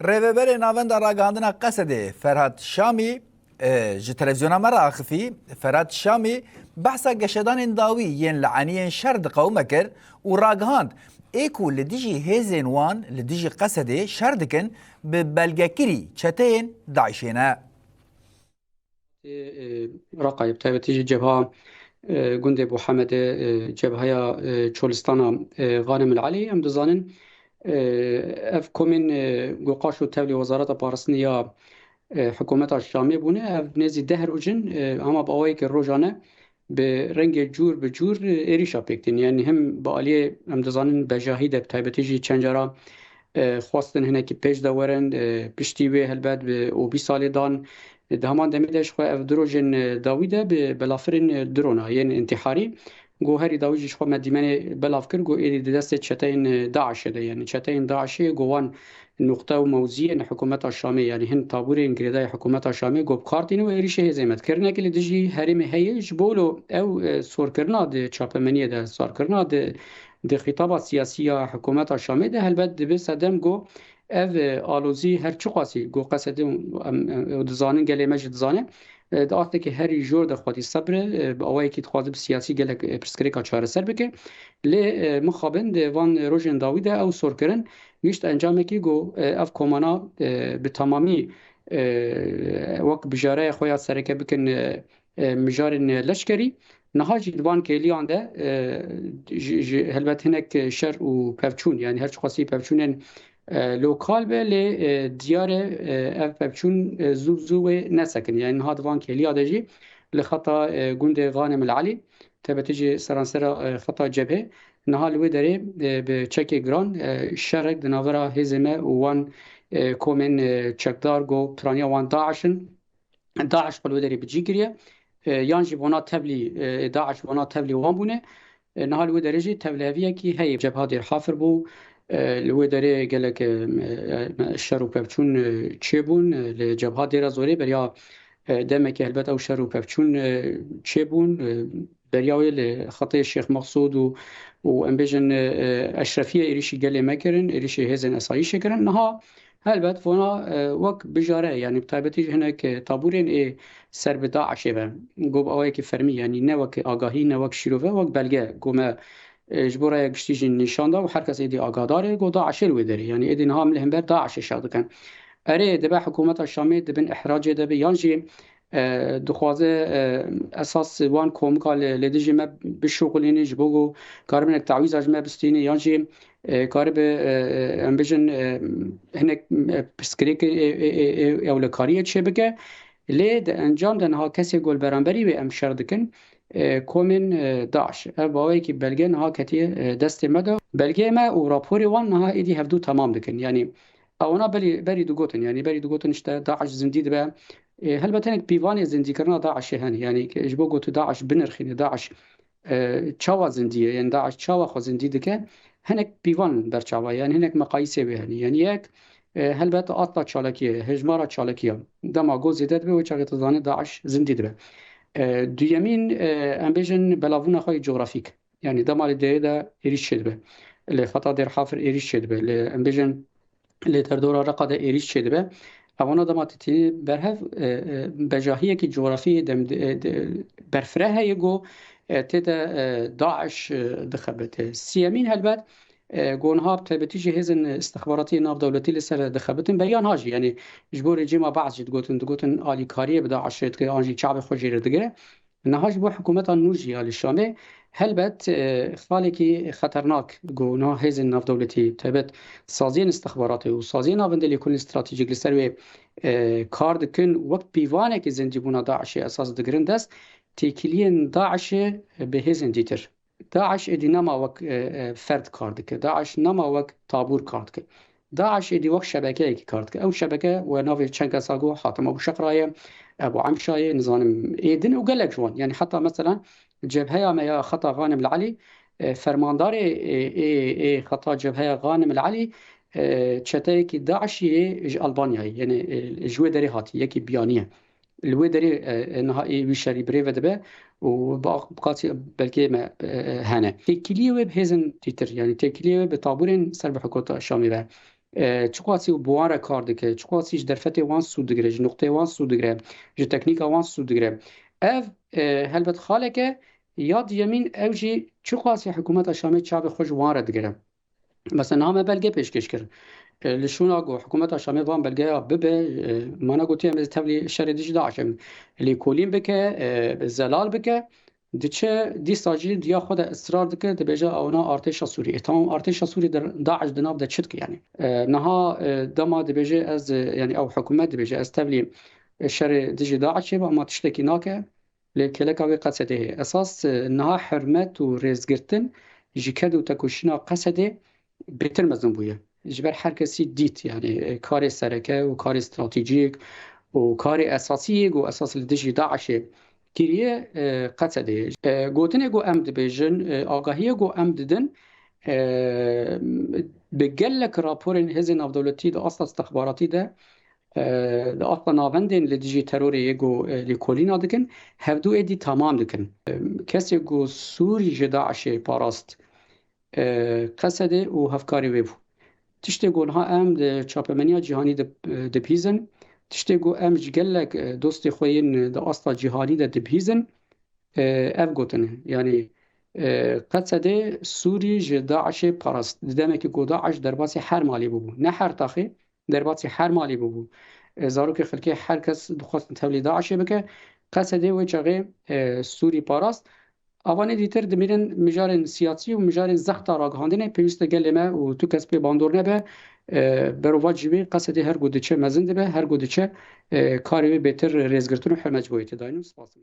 ریوبر ناوند راگاندنا قصده فرهاد شامی جی تلویزیونا مرا اخفی فرهاد شامی بحثا گشدان داوی ین لعنی شرد قوم کر و راگهاند ایکو لدیجی هیزین وان لدیجی قصده شردکن به بلگکری چتین داعشینا رقايب تابتيجي جبهة جندي أبو حمد جبهة تشولستانا غانم العلي أم دزانن اف کومین گوقاش و تولی وزارت پارسنیا حکومت الشامی بونه اف نزی ده روجن اما با آوایی که روزانه به رنگ جور به جور ایریشا پیکتین یعنی هم با علی امدزانن بجاهی ده تایبتیجی چنجرا خواستن هنه که پیش دورن پشتی وی هلبت به او 20 سالی دان ده همان دمیدش خو اف دروجن داویده به بلافرین درونا یعنی انتحاری گو هری داویجش خو مدیمن بلاف کر گو ایدی دست چتین داعش ده یعنی چتین داعشی گوان نقطه و موضوعی حکومت الشامی یعنی هن تابور انگریدای حکومت الشامی گو کارتین و ایریشه هزیمت کرنه که لدیجی هریم هیج بولو او سور کرنا ده چاپمنیه ده سور کرنا ده خطاب سیاسی حکومت الشامی ده هلبت ده بسدم گو ev alozî her çi qasî got qesedê dizanın gelê me jî dizane di astekî herî jor de xwedî sebre bi awayekî dixwaze bi siyasî gelek pirsgirêka çareser bike lê mixabin di van rojên dawî de ew sorkirin gişt encamekî got ev komana bi tamamî wek bijareya xwe ya sereke bikin mijarên leşkerî niha jî di van kêliyan de helbet hinek şer û pevçûn yani her çi qasî pevçûnên لوکال به لی دیار اف بچون زو نسکن یعنی هاد وان کلیه دجی لخطا گوند غانم العلی تبتجی سرانسر خطا جبهه نهال و داره به چک گران شرک دناورا هزمه وان کومن چکدار گو ترانیا وان داعش قلو داره بجی گریه یانجی بنا تبلی داعش بنا تبلی وان بونه نهال و داره جی تبلیویه کی هی جبهه دیر حافر بو لوی داره گلک شر و پفچون چه بون لجبهه دیر زوری بریا دمه که البته او شر و پفچون چه بون بریاوی لخطه شیخ مقصود و امبیجن اشرفیه ایریشی گلی مکرن ایریشی هزن اسایش کرن نها البته فونا وک بجاره یعنی بطایبتی هناك طابورين سر بداعش به گوب اوای که فرمی یعنی نه وک آگاهی نه وک شروفه وک بلگه گومه جبورا يكشتيجي النشان ده وحر كس ايدي اقاداري قو داعش الودري يعني ايدي نها من الهمبر داعش الشاطئ كان اري دبا حكومة الشامي دبن احراج دبي يانجي دخوازه اساس وان کومکا لدیجی ما بشغلینی جبوگو کاربن تعویض اجمه بستینی یانجی کارب امبیجن هنک پسکریک اولکاریه چه بگه لید انجام دنها کسی گل برانبری و امشار دکن کومن داعش باوی که بلگه نها کتی دست مده بلگه ما و راپوری وان نها ایدی هفدو تمام دکن یعنی اونا بری دو گوتن یعنی بری دو گوتن اشتا داعش زندید به هل بتنك بيواني زندي كرنا داعش هاني يعني اجبو قلت داعش بنرخين داعش تشاوا زندية يعني داعش تشاوا خو زندي دكه هنك بيوان برچاوا يعني هنك مقايسه به يعني يك هل بت اطلا چالكيه هجمارا چالكيه دما گو زیدت به و چاگت زانه داعش زندي ده دویمین امبیجن بلاونا خو جغرافیک يعني دما ده ایریش شد به لخطا در حافر ایریش شد به امبیجن لتردورا رقد ایریش شد به اونا دما تتی برهف بجاهیه که جغرافی برفره یگو تتا داعش دخبته سیامین هلبت گونها بتبتيجي هزن استخباراتي ناف دولتي لسر دخبتن بيان هاجي يعني جبور جيما بعض جد قوتن آلي كارية بدا عشرت كي آنجي شعب خوشي ردقه نهاج بو حكومة نوجي على الشامي هلبت خالكي خطرناك گونا هزن ناف دولتي تبت سازين استخباراتي وسازين نافند اللي يكون استراتيجيك لسر كارد كن وقت بيوانه كي زنجبونا داعش اساس دقرن دست تيكلين داعش بهزن ديتر داعش ادي نما وك فرد كاردك داعش نما وك طابور كاردك داعش ادي وك شبكه كاردك او شبكه ونافي تشنكا ساغو حاتم ابو شقرايه ابو عمشايه نظام ايدن وقالك جوان يعني حتى مثلا جبهه ما يا خطا غانم العلي فرماندار اي خطا جبهه غانم العلي تشتاكي داعش البانيا يعني جوي هاتي يكي بيانيه الودري نهائي وشاري بريفة دبا وبقاتي بلكي ما هنا تكليه بهزن تيتر يعني تكليه بطابورين سرب حكومة الشامي بها چقاسی و بواره کار دکه چقاسی درفت وان سود دگره نقطه وان سود دگره تکنیک وان سود دگره اف هلبت خاله که یاد یمین او جی چقاسی حکومت شامی چاب خوش واره دگره مثلا نامه بلگه پیشکش کرد لشونا گو حکومت شامی وان بلگه ببه مانا گوتی هم تبلی شر دیج داعشم لی کولین بکه زلال بکه دیچه دی ساجی دیا خود اصرار دکه دبیجه اونا ارتش سوریه تمام ارتش سوری در داعش دناب ده چت یعنی نها دما دبیجه از یعنی او حکومت دبیجه از تبلی شر دیج داعش با ما تشتکی ناکه لکلک اوی قصده اساس نها حرمت و رزگرتن جکد و تکوشینا قصده بهتر مزن بوده جبر هر کسی دیت یعنی کار سرکه و کار استراتژیک و کار اساسی و اساس لدیجی داعش کریه قصده گوتنه گو ام دبیجن آگاهی گو ام ددن بگلک راپورین هزین نافدولتی ده اصلا استخباراتی ده ده اصلا ناوندین لدیجی تروری گو لیکولینا دکن هفدو ایدی تمام دکن کسی گو سوری جداعش پاراست قصده و هفکاری ویبو تشتی گل ها ام ده چاپمنیا جهانی ده پیزن تشتی گو ام جگلک دوست خوین ده اصلا جهانی ده پیزن اف گوتنه یعنی قصده سوری جداعش پاراست دیدم که گو داعش در باسی هر مالی ببو نه هر تاخی در باسی هر مالی ببو زارو که خلکی هر کس دخواست تولی داعش بکه قصده و چاقه سوری پاراست اوانی دیتر دمیرن مجارن سیاسی و مجارن زخت راگهاندنه پیوست گلمه و تو کس پی باندور نبه برو جیبی قصدی هر گودچه مزنده به هر گودچه کاری بهتر ریزگرتون و حمج بویتی داینم سپاسم